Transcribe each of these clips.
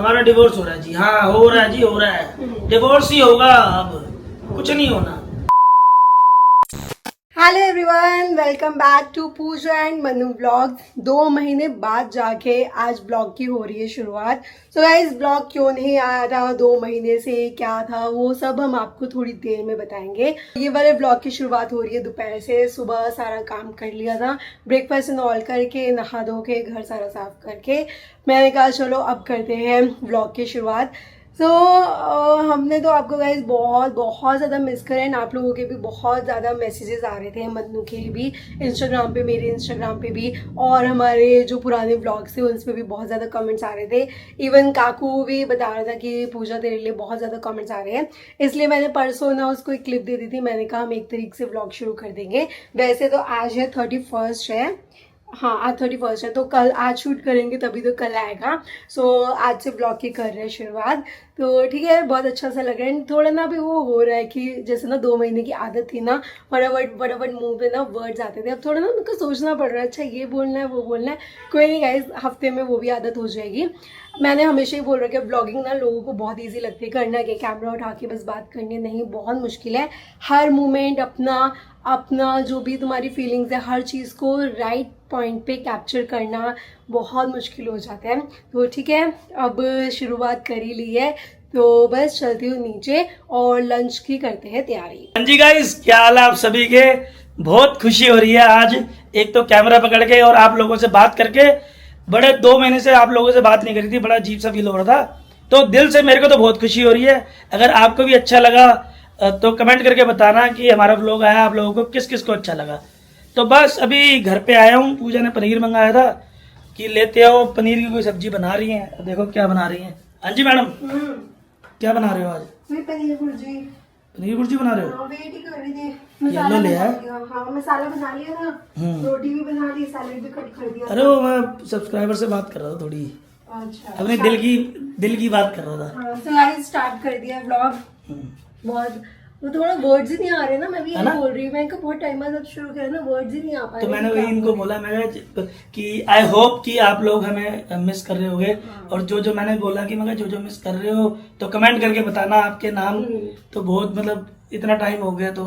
हमारा डिवोर्स हो रहा है जी। हाँ हो रहा है जी, हो रहा है। डिवोर्स ही होगा, अब कुछ नहीं होना। Hello everyone, welcome back to Pooja and Manu blogs. 2 महीने बाद जाके आज ब्लॉग की हो रही है शुरुआत। सो गाइस, ब्लॉग क्यों नहीं आया था 2 महीने से, क्या था वो सब हम आपको थोड़ी देर में बताएंगे। ये वाले ब्लॉग की शुरुआत हो रही है दोपहर से। सुबह सारा काम कर लिया था, ब्रेकफास्ट एंड ऑल करके, नहा धो के, घर सारा साफ करके मैंने कहा चलो अब करते हैं ब्लॉग की शुरुआत। तो हमने तो आपको गाइज बहुत बहुत ज़्यादा मिस करें एंड आप लोगों के भी बहुत ज़्यादा मैसेजेस आ रहे थे, मन्नू के भी इंस्टाग्राम पे, मेरे इंस्टाग्राम पे भी, और हमारे जो पुराने व्लॉग्स थे उस पर भी बहुत ज़्यादा कमेंट्स आ रहे थे। इवन काकू भी बता रहा था कि पूजा तेरे लिए बहुत ज़्यादा कमेंट्स आ रहे हैं, इसलिए मैंने परसों ना उसको एक क्लिप दे दी थी। मैंने कहा हम 1 तारीख से व्लॉग शुरू कर देंगे। वैसे तो आज है 31 है, हाँ आज 31 है, तो कल आज शूट करेंगे तभी तो कल आएगा। सो आज से ब्लॉग की कर रहे हैं शुरुआत। तो ठीक है, बहुत अच्छा सा लग रहा है। थोड़ा ना भी वो हो रहा है कि जैसे ना 2 महीने की आदत थी ना, फटाफट मुंह पे ना वर्ड्स आते थे, अब थोड़ा ना उनको सोचना पड़ रहा है, अच्छा ये बोलना है वो बोलना है। कोई नहीं गाइस, हफ्ते में वो भी आदत हो जाएगी। मैंने हमेशा ही बोल रहा कि ब्लॉगिंग ना लोगों को बहुत ईजी लगती है, करना क्या, कैमरा उठा के बस बात करनी नहीं, बहुत मुश्किल है। हर मोमेंट अपना जो भी तुम्हारी फीलिंग्स है, हर चीज़ को राइट पॉइंट पे कैप्चर करना बहुत मुश्किल हो जाता है। तो ठीक है, अब शुरुआत कर ही ली है, तो बस चलती हूँ नीचे और लंच की करते हैं तैयारी। हाँ जी गाइस, क्या हाल है आप सभी के? बहुत खुशी हो रही है आज, एक तो कैमरा पकड़ के और आप लोगों से बात करके। बड़े 2 महीने से आप लोगों से बात नहीं करी थी, बड़ा अजीब सा फील हो रहा था। तो दिल से मेरे को तो बहुत खुशी हो रही है। अगर आपको भी अच्छा लगा तो कमेंट करके बताना कि हमारा व्लॉग आया, आप लोगों को किस किस को अच्छा लगा। तो बस अभी घर पे आया हूँ, पूजा ने पनीर मंगाया था कि लेते आओ, पनीर की कोई सब्जी बना रही हैं। देखो क्या बना रही हैं। हाँ जी मैडम, क्या बना रहे हो आज? पनीर भुर्जी। पनीर भुर्जी बना रहे हो? हाँ, वेट ही कर रही थी। येलो ले आया? हाँ, मसाला बना लिया था, रोटी भी बना ली, सैलेड भी कट कर दिया। अरे वो मैं सब्सक्राइबर से बात कर रहा था थोड़ी, अच्छा, अपने दिल की बात कर रहा था। हाँ, तो गाइस स्टार्ट कर दिया व्लॉग। बहुत वो थोड़ा वर्ड्स ही नहीं आ रहे ना, मैं भी यही बोल रही हूँ। मैंने कहा बहुत टाइम बाद अब शुरू किया ना, वर्ड्स ही नहीं आ पाए। तो मैंने वही इनको बोला, मैं कि आई होप कि आप लोग हमें मिस कर रहे होगे। और जो मैंने बोला कि मगर जो मिस कर रहे हो तो कमेंट करके बताना आपके नाम। तो बहुत मतलब इतना टाइम हो गया तो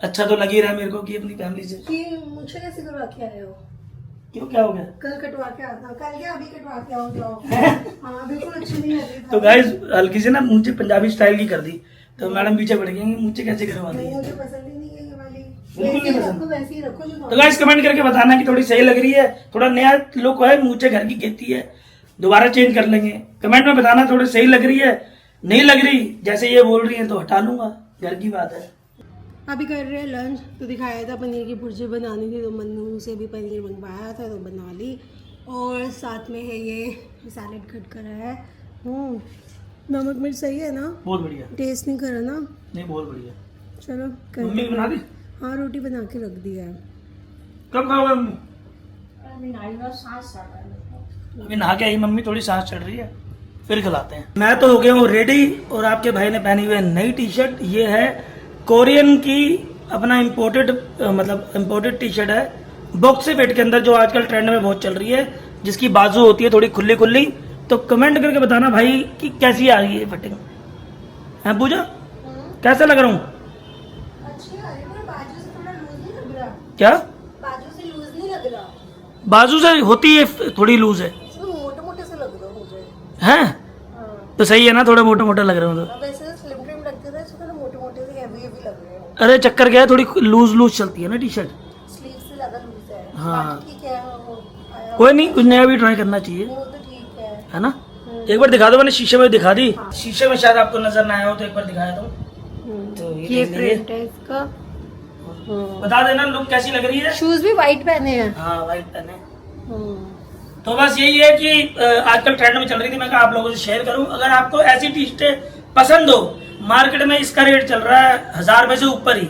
अच्छा तो लग ही रहा है मेरे को कि अपनी फैमिली से। कि मुझे कैसे करवा के आए हो? क्यों, क्या हो गया? कल कटवा के आता, कल क्या अभी कटवा के आओ जाओ। हाँ बिल्कुल अच्छी नहीं लग रही। तो गाइस हल्की से ना मुझे पंजाबी स्टाइल की कर दी, तो मैडम पीछे पड़ गई, मुझे कैसे करवा दी? मुझे पसंद ही नहीं है ये वाली। बिल्कुल नहीं पसंद। वैसे ही रखो जो। तो गाइस कमेंट करके बताना कि थोड़ी सही लग रही है, थोड़ा नया लुक है, मुझे घर की खेती है, दोबारा चेंज कर लेंगे। कमेंट में बताना थोड़ी सही लग रही है, नहीं लग रही जैसे ये बोल रही है तो हटा लूंगा, घर की बात है। अभी कर रहे हैं लंच। तो दिखाया था पनीर की भुर्जी बनानी थी, तो मन्नू से भी पनीर मंगवाया था तो बना ली। और साथ में है ये सैलेड कट करा है। नमक मिर्च सही है ना? बहुत बढ़िया। टेस्ट नहीं करा ना? नहीं बहुत बढ़िया। चलो मम्मी कर। बना दी? हाँ, रोटी बना के रख दिया है। कब खाओगे मम्मी? अभी नहा के आई मम्मी, थोड़ी सांस चढ़ रही है, फिर खिलाते हैं। मैं तो हो गया हूँ रेडी और आपके भाई ने पहनी हुई है नई टी शर्ट। ये है कोरियन की, अपना इम्पोर्टेड टी शर्ट है, बॉक्सी फिट के अंदर, जो आजकल ट्रेंड में बहुत चल रही है, जिसकी बाजू होती है थोड़ी खुली खुली। तो कमेंट करके बताना भाई कि कैसी आ रही है फिटिंग। है पूजा, कैसा लग रहा हूँ? अच्छी आ रही है, बाजू से थोड़ा लूज नहीं लग रहा? क्या बाजू से लूज नहीं लग रहा? बाजू से होती है थोड़ी लूज है, मोटे मोटे से लग रहा मुझे। हैं? तो सही है ना, थोड़ा मोटा मोटा लग रहा हूँ तो। वैसे स्लिम ट्रिम लगते थे, इसको थोड़ा मोटे मोटे से हैवी हैवी लग रहे हैं। अरे चक्कर क्या है, थोड़ी लूज चलती है ना टी शर्ट। स्लीव से ज्यादा लूज है। हाँ। बाकी ठीक है, वो आया कोई नहीं, कुछ नया भी ट्राई करना चाहिए, वो तो ठीक है। है ना? एक बार दिखा दो, मैंने शीशे में दिखा दी। शीशे में शायद आपको नजर ना आया हो तो एक बार दिखाया दो। तो ये प्रिंट है इसका। बता देना लुक कैसी लग रही है। शूज भी वाइट पहने हैं। हाँ वाइट पहने। तो बस यही है कि आजकल ट्रेंड में चल रही थी, मैं कहा आप लोगों से शेयर करूं। अगर आपको ऐसी टी शर्टें पसंद हो, मार्केट में इसका रेट चल रहा है 1000 रुपए से ऊपर ही,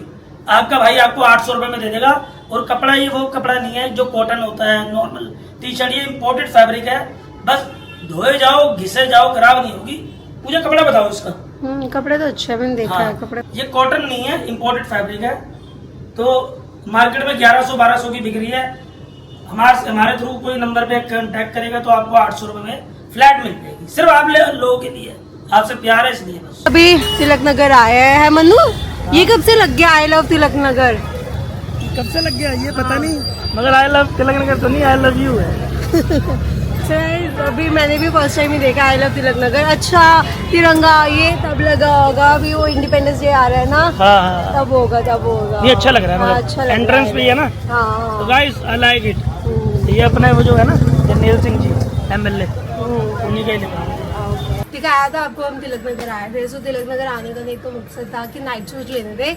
आपका भाई आपको 800 रुपए में दे देगा। और कपड़ा ये वो कपड़ा नहीं है जो कॉटन होता है नॉर्मल टी शर्ट, ये इम्पोर्टेड फैब्रिक है, बस धोए जाओ घिसे जाओ खराब नहीं होगी। मुझे कपड़ा बताओ इसका। कपड़ा तो अच्छा है, मैंने देखा है कपड़ा। ये कॉटन नहीं है, इम्पोर्टेड फैब्रिक है। तो मार्केट में 1100-1200 की बिक रही है। हमारे थ्रू कोई नंबर पे कांटेक्ट करेगा तो आपको 800 रुपए में फ्लैट मिल जाएगी, सिर्फ आप लोगों के लिए, आपसे प्यार है इसलिए बस। अभी तिलक नगर आया है मनु, ये कब से लग गया आई लव तिलक नगर? कब से लग गया ये पता नहीं, मगर आई लव तिलक नगर तो नहीं, आई लव यू है। सर अभी मैंने भी फर्स्ट टाइम ही देखा आई लव तिलक नगर। अच्छा तिरंगा ये तब लगा होगा, अभी वो इंडिपेंडेंस डे आ रहा है ना, हाँ तब होगा। ये अच्छा लग रहा है, हाँ, मतलब अच्छा लग एंट्रेंस रहा पे ही है ना। हाँ तो गाइस आई लाइक इट। ये अपने वो जो है ना जरनैल सिंह जी MLA, उन्हीं का ही लिखा है। ठीक है, आया था आपको, हम तिलक नगर आए थे। सो तिलक नगर आने का एक तो मकसद था कि नाइट सूट लेने थे।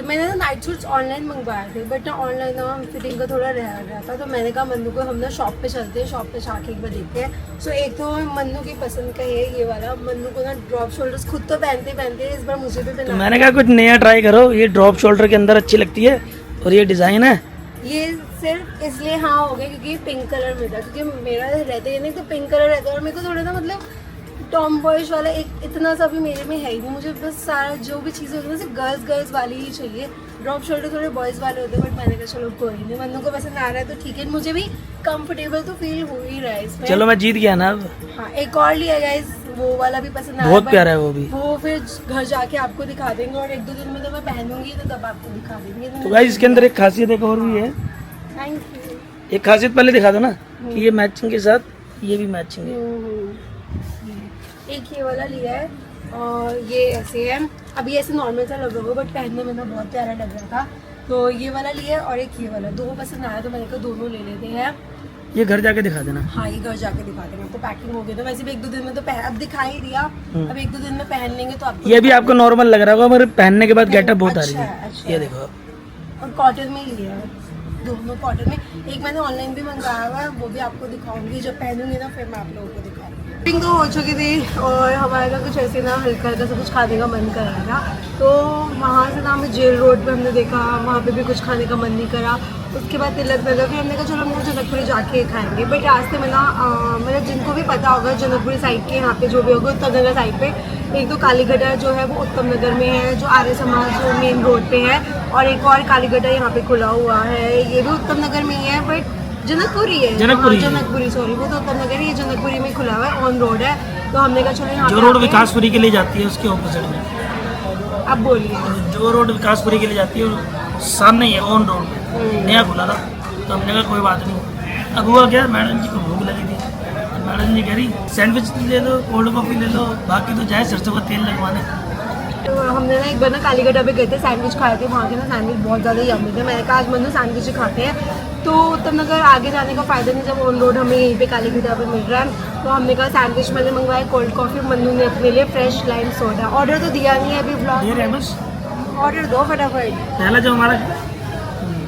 मैंने ना नाइट सूट्स ऑनलाइन मंगवाए थे, बट ना ऑनलाइन ना फिटिंग का थोड़ा रह गया था, तो मैंने कहा मन्नू को हम ना शॉप पे चलते हैं, शॉप पे जाके एक बार देखते हैं। सो एक तो मन्नू की पसंद का है ये वाला, मन्नू को ना ड्रॉप शोल्डर्स खुद तो पहनते इस बार मुझे भी तो पहना। मैंने कहा कुछ नया ट्राई करो, ये ड्रॉप शोल्डर के अंदर अच्छी लगती है और ये डिजाइन है। ये सिर्फ इसलिए हाँ हो गया क्योंकि पिंक कलर में था, क्योंकि मेरा रहता है नहीं तो पिंक कलर रहता है, और मेरे को थोड़ा ना मतलब टॉम बॉयज वाला एक इतना सा भी मेरे में है ही नहीं। मुझे बस सारा जो भी चीज़ें होती है ना सिर्फ गर्ल्स वाली ही चाहिए। ड्रॉप शोल्डर थोड़े बॉयज़ वाले होते हैं, बट मैंने कहा चलो कोई नहीं, मन्नू को पसंद आ रहा है तो ठीक है, मुझे भी कंफर्टेबल तो फील हो ही रहा है इसमें। चलो मैं जीत गया ना अब। हाँ एक और लिया गाइस, वो वाला भी पसंद आया, बहुत but प्यारा है वो भी। वो फिर घर जाके आपको दिखा देंगे, और एक दो दिन में तो मैं पहनूंगी तो तब आपको दिखा देंगे। तो गाइस इसके अंदर एक खासियत एक और भी है। Thank you. एक खासियत पहले दिखा दो ना कि ये मैचिंग के साथ ये भी मैचिंग है। एक ये वाला लिया है और ये ऐसे है, अभी ऐसे नॉर्मल सा लग रहा होगा बट पहनने में ना बहुत प्यारा लग रहा था, तो ये वाला लिया है। और एक ये वाला, दो पसंद आया तो मैंने कहा दोनों ले लेते हैं। ये घर जाके दिखा देना। हाँ ये घर जाके दिखा देंगे, तो पैकिंग हो गई तो वैसे भी एक दो दिन में तो अब दिखा ही दिया, अब एक दो दिन में पहन लेंगे तो आपको। ये भी आपको नॉर्मल लग रहा होगा, मगर पहनने के बाद गेटअप बहुत आ रही है। अच्छा ये देखो और कॉटन में ही लिया है, दोनों कॉटन में। एक मैंने ऑनलाइन भी मंगाया हुआ है, वो भी आपको दिखाऊंगी, जब पहनूंगी ना फिर मैं आप लोगों को दिखाऊंगी। शॉपिंग तो हो चुकी थी और हमारे का कुछ ऐसे ना हल्का हल्का सा कुछ खाने का मन कर रहा था, तो वहाँ से ना हमें जेल रोड पे हमने देखा, वहाँ पे भी कुछ खाने का मन नहीं करा। उसके बाद तिलक नगर, फिर हमने कहा चलो हम लोग जनकपुरी जाके खाएंगे, बट रास्ते में ना मतलब जिनको भी पता होगा जनकपुरी साइड के यहाँ पे जो भी होगा उत्तम नगर साइड पे, एक तो कालीगढ़ा जो है वो उत्तम नगर में है, जो आर्य समाज जो मेन रोड पे है, और एक और कालीगढ़ा यहाँ पे खुला हुआ है, ये भी उत्तम नगर में ही है, बट जनकपुरी है, जनकपुरी सॉरी, वो तो उत्तम नगर है, ये जनकपुरी में खुला हुआ है, ऑन रोड है। तो हमने कहा चलो यहाँ जो रोड विकासपुरी के लिए जाती है उसके ऑपोजिट में। अब बोलिए। जो रोड विकासपुरी के लिए जाती है सामने ही है, ऑन रोड में नया खुला था, तो हमने कहा कोई बात नहीं। अब हुआ क्या, मैडम जी को भूख लगी थी, मैडम जी कह रही सैंडविच ले लो, कोल्ड कॉफ़ी ले लो, बाकी तो जाए सरसों का तेल लगवाने। तो हमने ना एक बार ना कालीगढ़ा पे गए थे, सैंडविच खाए थे, वहाँ के ना सैंडविच बहुत ज़्यादा यम्मी थे। मैंने कहा आज मन्नू सैंडविच ही खाते हैं, तो उत्तम नगर आगे जाने का फ़ायदा नहीं जब ऑन रोड हमें यहीं पे कालीगढ़ा पे मिल रहा है। तो हमने कहा सैंडविच मैंने मंगवाया, कोल्ड कॉफ़ी, मन्नू ने अपने लिए फ्रेश लाइम सोडा। ऑर्डर तो दिया नहीं है अभी, ब्लॉग ऑर्डर दो फटाफट। पहला जो हमारा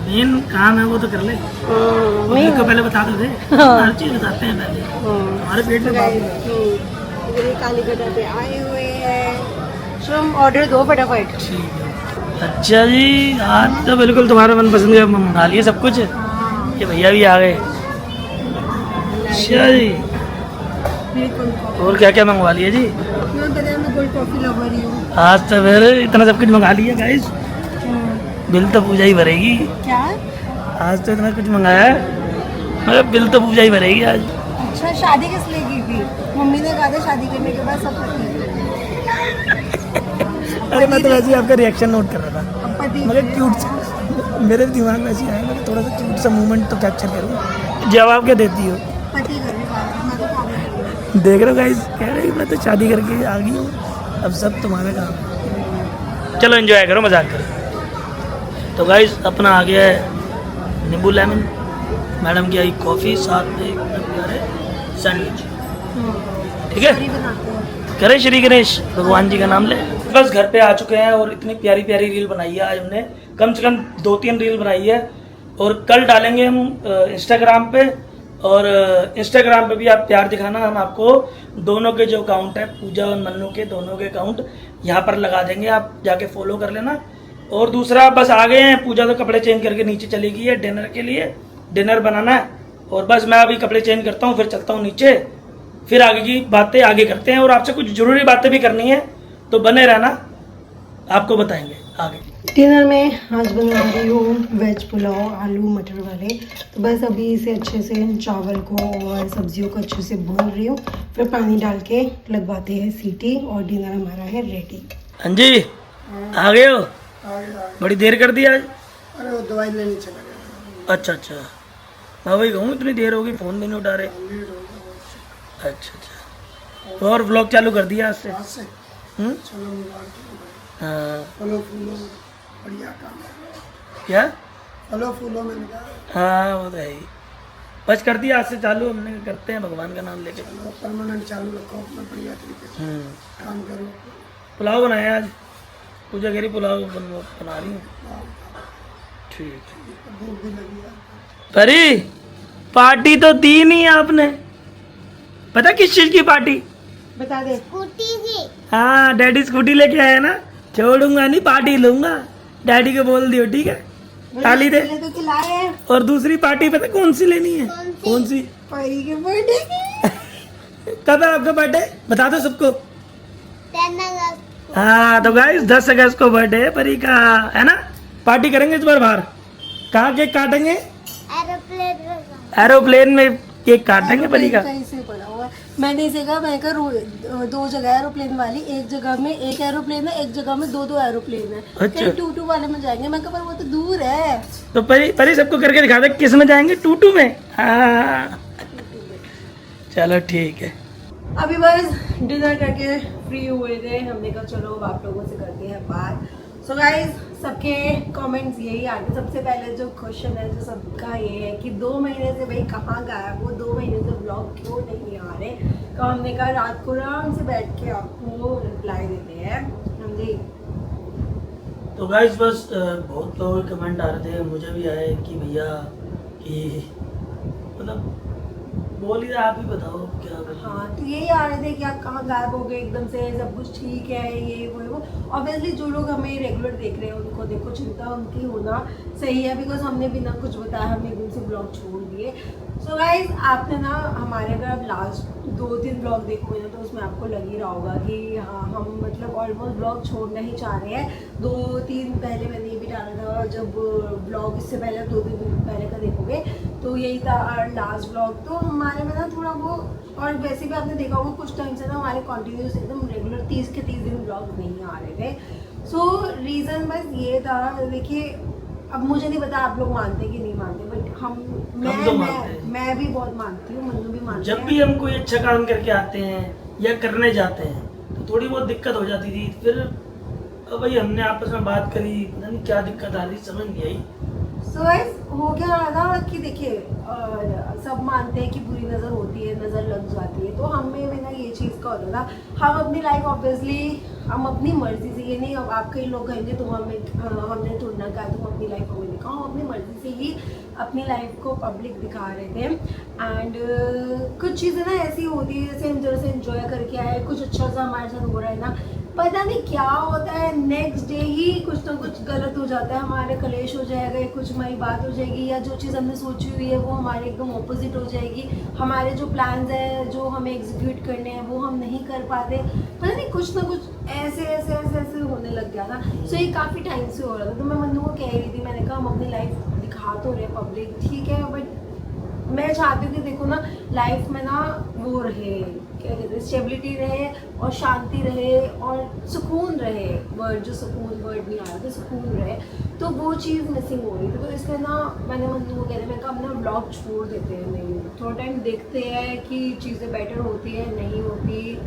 मेन काम है वो तो कर ले, को पहले बता दो थे, हर चीज़ बताते हैं पहले, हमारे पेट में कालीगढ़ा पे आए हुए हैं, हम ऑर्डर दो फटाफट। अच्छा जी, आज तो बिल्कुल तुम्हारा मनपसंद का मंगा लिए सब कुछ। ये भैया भी आ गए। अच्छा जी, और क्या क्या मंगवा लिया जी? कोल्ड कॉफी लवर ही हूँ। आज तो फिर इतना सब कुछ मंगा लिया गाइस, बिल तो पूजा ही भरेगी। क्या? आज तो इतना कुछ मंगाया है, मगर बिल तो पूजा ही भरेगी आज। अच्छा शादी किस लिए की थी? मम्मी ने कहा था शादी करने के बाद सब पति। अरे मैं तो वैसे ही आपका रिएक्शन नोट कर रहा था, मगर क्यूट मेरे दिमाग में ऐसे आया, मैं थोड़ा सा क्यूट सा मूवमेंट तो कैप्चर करूँ। जवाब क्या देती हो? पति करने, देख रहे हो गाइस, कह रहे मैं तो शादी करके आ गई हूँ, अब सब तुम्हारा काम है। चलो एंजॉय करो, मजाक करो। तो गाइस अपना आ गया है नींबू लेमन, मैडम की आई कॉफ़ी, साथ में एक सैंडविच। ठीक है, करे श्री गणेश, भगवान जी का नाम ले। बस घर पे आ चुके हैं और इतनी प्यारी प्यारी रील बनाई है आज हमने, कम से कम 2-3 रील बनाई है, और कल डालेंगे हम इंस्टाग्राम पे, और इंस्टाग्राम पे भी आप प्यार दिखाना, हम आपको दोनों के जो अकाउंट है, पूजा और मन्नू के दोनों के अकाउंट यहाँ पर लगा देंगे, आप जाके फॉलो कर लेना। और दूसरा बस आ गए हैं, पूजा तो कपड़े चेंज करके नीचे चली गई है डिनर के लिए, डिनर बनाना है, और बस मैं अभी कपड़े चेंज करता हूँ, फिर चलता हूँ नीचे, फिर आगे की बातें आगे करते हैं, और आपसे कुछ ज़रूरी बातें भी करनी है, तो बने रहना, आपको बताएंगे आगे। डिनर में आज बना रही हूँ वेज पुलाव आलू मटर वाले। तो बस अभी इसे अच्छे से चावल को और सब्जियों को अच्छे से भून रही हूँ, फिर पानी डाल के लगवाते हैं सीटी और डिनर हमारा है रेडी। हाँ जी, आ गए हो? बड़ी देर कर दी आज। अरे वो दवाई लेने चला गया। अच्छा अच्छा, मैं वही कहूँ इतनी देर होगी, फ़ोन भी नहीं उठा रहे। अच्छा अच्छा, तो और व्लॉग चालू कर दिया आज से? हाँ। बढ़िया काम है। क्या? फलों फूलों में हाँ वो तो है ही, बस कर दिया आज से चालू, हमने करते हैं भगवान का नाम लेके। परमानेंट चालू रखो अपना बढ़िया तरीके से काम करो। पुलाव बनाया आज, पूजा कह रही पुलाव बना रही हूँ। ठीक। भूख भी लगी है। परी, पार्टी तो दी नहीं आपने, पता किस चीज की पार्टी? बता दे। हाँ डैडी स्कूटी लेके आया ना, छोड़ूंगा नहीं, पार्टी लूंगा। डैडी को बोल दियो, ठीक है? ताली दे। तो खिलाए। और दूसरी पार्टी पता कौन सी लेनी है? कौन सी? परी के बर्थडे की। कब है आपका बर्थडे? बता दो सबको। हाँ तो गाइस 10 अगस्त को बर्थडे है परी का, है ना? पार्टी करेंगे इस बार बाहर। कहाँ केक काटेंगे? एरोप्लेन में केक काटेंगे परी का। कैसे पड़ा हुआ? मैंने इसे कहा, मैं कहा 2 जगह एरोप्लेन वाली, एक जगह में एक एरोप्लेन है, एक जगह में 2 एरोप्लेन है। अच्छा। टूटू वाले में जाएंगे। मैं कहा पर वो तो दूर है। तो परी सबको करके दिखा दे किस में जाएंगे, टूटू में? हाँ चलो ठीक है। अभी बस डिनर करके फ्री हुए थे, हमने कहा चलो अब आप लोगों से करते हैं बात। सो गाइज सबके कमेंट्स यही आते। सबसे पहले जो क्वेश्चन है जो सबका ये है कि 2 महीने से भाई कहाँ गायब हो, 2 महीने से ब्लॉग क्यों नहीं आ रहे। तो हमने कहा रात को आराम से बैठ के आपको रिप्लाई देते हैं। समझी? तो गाइस बस बहुत लोगों के कमेंट आ रहे थे, मुझे भी आए कि भैया कि मतलब बोलिए, आप ही बताओ क्या कर। हाँ तो यही आ रहे थे कि आप कहाँ गायब हो गए एकदम से, सब कुछ ठीक है ये वो। ऑब्वियसली जो लोग हमें रेगुलर देख रहे हैं उनको देखो चिंता उनकी होना सही है, बिकॉज हमने बिना कुछ बताया हमने एकदम से ब्लॉग छोड़ दिए। सो गाइज आपने ना हमारे अगर आप लास्ट 2-3 ब्लॉग देखोगे ना तो उसमें आपको लग ही रहा होगा कि हाँ हम मतलब ऑलमोस्ट ब्लॉग छोड़ना ही चाह रहे हैं। 2-3 पहले मैंने ये भी डाला था, जब ब्लॉग इससे पहले 2-3 दिन पहले का देखोगे तो यही था लास्ट ब्लॉग। तो हमारे में ना थोड़ा वो, और वैसे भी आपने देखा होगा कुछ टाइम से ना हमारे कंटिन्यूस एकदम रेगुलर 30 के 30 दिन ब्लॉग नहीं आ रहे थे। सो रीज़न बस ये था। देखिए अब मुझे नहीं पता आप लोग मानते कि नहीं मानते, बट मैं भी बहुत मानती हूँ, मन्नू भी मानती है। जब भी हम कोई अच्छा काम करके आते हैं या करने जाते हैं तो थोड़ी बहुत दिक्कत हो जाती थी, फिर अब भाई हमने आपस में बात करी, पता नहीं क्या दिक्कत आ रही समझ नहीं आई। सो हो क्या रहा था कि देखिए सब मानते हैं कि बुरी नज़र होती है, नज़र लग जाती है। तो हमें बिना ये चीज़ का होता था हम अपनी लाइफ ऑब्वियसली हम अपनी मर्जी से, ये नहीं अब आप कई लोग कहेंगे तुम हमने थोड़ा कहा तुम अपनी लाइफ हमें दिखाओ, हम अपनी मर्जी से ही अपनी लाइफ को पब्लिक दिखा रहे थे। एंड कुछ चीज़ें ना ऐसी होती है जैसे हम जैसे एंजॉय करके आए, कुछ अच्छा सा हमारे साथ हो रहा है ना, पता नहीं क्या होता है नेक्स्ट डे ही कुछ ना कुछ गलत हो जाता है, हमारे कलेश हो जाएगा, कुछ हमारी बात हो जाएगी, या जो चीज़ हमने सोची हुई है वो हमारे एकदम ऑपोजिट हो जाएगी। हमारे जो प्लान्स हैं जो हमें एग्जीक्यूट करने हैं वो हम नहीं कर पाते, पता नहीं कुछ ना कुछ ऐसे होने लग गया था। सो ये काफ़ी टाइम से हो रहा था। तो मैं मन्नू को कह रही थी, मैंने कहा हम अपनी लाइफ दिखा तो रहे पब्लिक, ठीक है, बट मैं चाहती हूँ कि देखो ना लाइफ में ना वो रहे, क्या कहते हैं, स्टेबिलिटी रहे और शांति रहे और सुकून रहे। वर्ड जो सुकून वर्ड नहीं आ रहा था, सुकून रहे, तो वो चीज़ मिसिंग हो रही थी। तो इसलिए ना मैंने मन्नू को कह रही, मैं कहा अपना ब्लॉग छोड़ देते हैं, नहीं थोड़ा टाइम देखते हैं कि चीज़ें बेटर होती है नहीं होती।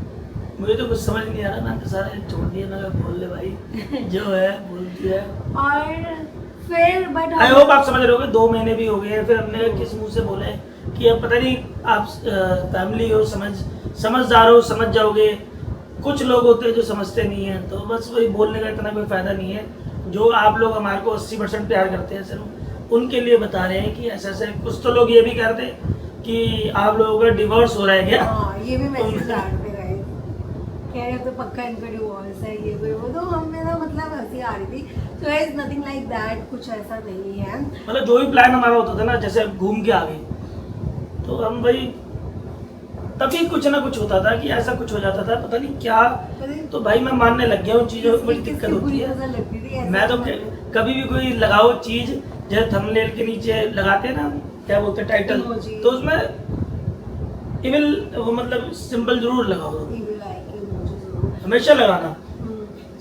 मुझे तो कुछ समझ नहीं आ रहा, मैं तो सारे छोड़ दिए, मैं बोल ले भाई जो है बोल दिया। और फिर बट आई होप आप समझ रहे होगे, 2 महीने भी हो गए, फिर हमने किस मुंह से बोले कि अब पता नहीं आप फैमिली हो, समझदार हो, समझ जाओगे। कुछ लोग होते हैं जो समझते नहीं हैं, तो बस वही बोलने का इतना कोई फ़ायदा नहीं है। जो आप लोग हमारे को 80% प्यार करते हैं सिर्फ उनके लिए बता रहे हैं कि ऐसे ऐसे। कुछ तो लोग ये भी कहते हैं कि आप लोगों का डिवोर्स हो रहा है क्या? हाँ ये भी मैसेज आ रहे थे गाइस, कह रहे तो पक्का इनका डिवोर्स है ये वो। तो हमें ना मतलब हंसी आ रही थी। तो गाइस नथिंग लाइक दैट, कुछ ऐसा नहीं है। मतलब जो भी प्लान हमारा होता था ना, जैसे घूम के आ गए तो हम भाई तभी कुछ ना कुछ होता था कि ऐसा कुछ हो जाता था, पता नहीं क्या। तो भाई मैं मानने लग गया हूँ चीज़ों में बड़ी दिक्कत होती है। मैं तो कभी भी कोई लगाओ चीज़, जैसे थंबनेल के नीचे लगाते हैं ना, क्या बोलते हैं, टाइटल, तो उसमें इविल वो मतलब सिंबल जरूर लगाओ, हमेशा लगाना।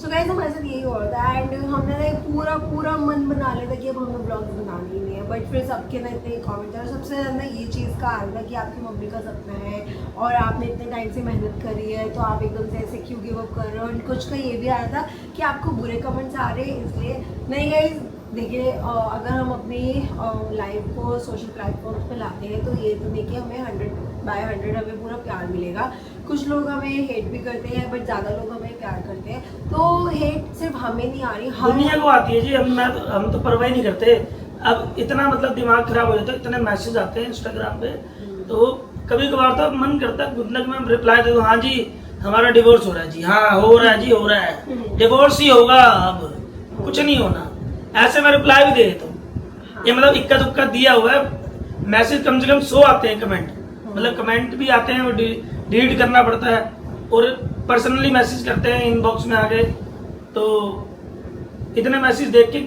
सो गाइस हमारे साथ यही हुआ था एंड हमने ना पूरा मन बना लिया था कि अब हमें ब्लॉग्स बनाने ही नहीं है, बट फिर सबके ना इतने कमेंट और सबसे ज़्यादा ये चीज़ का आ रहा था कि आपकी मम्मी का सपना है और आपने इतने टाइम से मेहनत करी है, तो आप एकदम से ऐसे क्यों गिव अप कर रहे हो। और कुछ का ये भी आ रहा था कि आपको बुरे कमेंट्स आ रहे हैं इसलिए। नहीं गाइस देखिए, अगर हम अपनी लाइफ को सोशल प्लेटफॉर्म्स पे लाते हैं तो ये तो देखिए हमें 100/100 हमें पूरा प्यार मिलेगा। कुछ लोग हमें हेट भी करते हैं बट ज़्यादा लोग हमें प्यार करते हैं, तो हेट सिर्फ हमें नहीं आ रही, दुनिया को आती है जी। हम तो परवाह ही नहीं करते। अब इतना मतलब दिमाग खराब हो जाता है, इतने मैसेज आते हैं इंस्टाग्राम पे, तो कभी कभार तो मन करता है गुड में रिप्लाई दे दो, हाँ जी हमारा डिवोर्स हो रहा है जी, हाँ हो रहा है जी, हो रहा है, डिवोर्स ही होगा, अब कुछ नहीं होना, ऐसे मैं रिप्लाई भी दे देता हूँ। ये मतलब इक्का दुक्का दिया हुआ है मैसेज, कम से कम 100 आते हैं कमेंट, मतलब कमेंट भी आते हैं, वो डिलीट करना पड़ता है, और पर्सनली मैसेज करते हैं इनबॉक्स में आके। तो इतने मैसेज देख के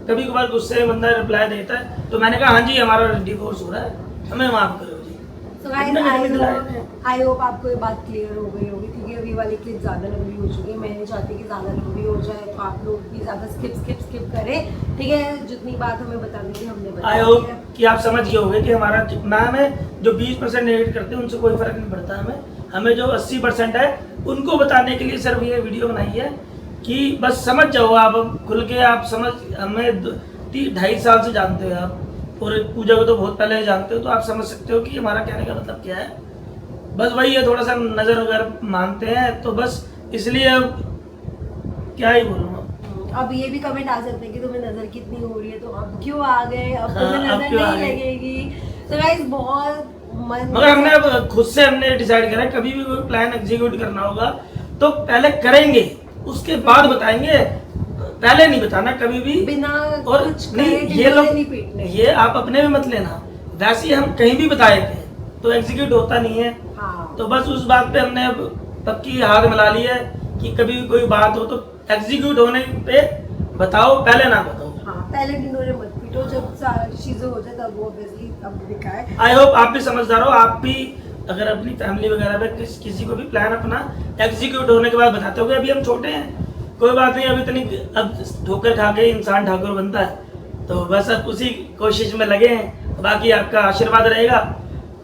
कभी कभार गुस्से में बंदा रिप्लाई देता है, तो मैंने कहा हाँ जी हमारा डिवोर्स हो रहा है, हमें माफ करो जी। So guys, I hope आपको ये बात क्लियर हो गई होगी, क्योंकि अभी वाली क्लिप ज़्यादा लंबी हो चुकी है। मैं नहीं चाहती कि ज़्यादा लंबी हो जाए, तो आप लोग भी ज़्यादा स्किप करें, ठीक है। जितनी बात हमें बतानी थी हमने बता आई होप कि आप समझ गए होंगे कि हमारा हमें जो 20% नेगेट करते हैं उनसे कोई फर्क नहीं पड़ता, हमें जो 80% है उनको बताने के लिए सिर्फ ये वीडियो बनाई है कि बस समझ जाओ आप, खुल के आप समझ, हमें 2.5 साल से जानते हो आप, और पूजा को तो बहुत पहले जानते हो, तो आप समझ सकते हो कि हमारा कहने का मतलब क्या है। बस वही है, थोड़ा सा नज़र वगैरह मानते हैं, तो बस इसलिए अब क्या ही बोलूँ। अब ये भी कमेंट आ सकते हैं कि तुम्हें नज़र कितनी हो रही है, तो अब क्यों आ गए, अब तुम्हें नज़र नहीं लगेगी। तो गाइस बहुत मगर हमने अब खुद से हमने डिसाइड करा, कभी भी कोई प्लान एग्जीक्यूट करना होगा तो पहले करेंगे, उसके बाद बताएंगे, पहले नहीं बताना कभी भी बिना और कुछ नहीं। ये लोग ये आप अपने में मत लेना, वैसे ही हम कहीं भी बताए थे तो एग्जीक्यूट होता नहीं है। हाँ। तो बस उस बात पे हमने अब पक्की हाथ मिला ली है कि कभी भी कोई बात हो तो एग्जीक्यूट होने पे बताओ, पहले ना बताओ। हाँ, पहले ढिंडोरे मत पीटो, जब सारी चीजें हो जाए तब वो ऑब्वियसली तब दिखाए। आई होप आप भी समझदार हो, आप भी अगर अपनी फैमिली वगैरह में किसी को भी प्लान अपना एग्जीक्यूट होने के बाद बताते हो। अभी हम छोटे हैं, कोई बात नहीं, अभी इतनी अब ठोकर खा के इंसान ठाकुर बनता है, तो बस अब उसी कोशिश में लगे हैं। बाकी आपका आशीर्वाद रहेगा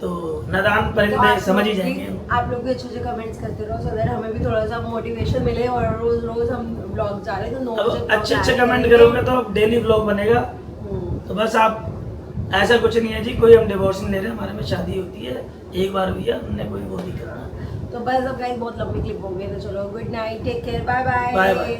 तो नादान परिंदे समझ ही जाएंगे। आप लोग भी अच्छे कमेंट्स करते रहो, सो दैट हमें भी थोड़ा सा मोटिवेशन मिले, और रोज हम ब्लॉग जा रहे हैं तो अच्छे कमेंट करोगे तो डेली ब्लॉग बनेगा। तो बस आप, ऐसा कुछ नहीं है जी, कोई हम डिवोर्स नहीं ले रहे, हमारे में शादी होती है, एक बार हुई है, हमने कोई वो नहीं करना। तो बस अब गाइस बहुत लंबी क्लिप हो गई, तो चलो good night, take care, bye bye bye.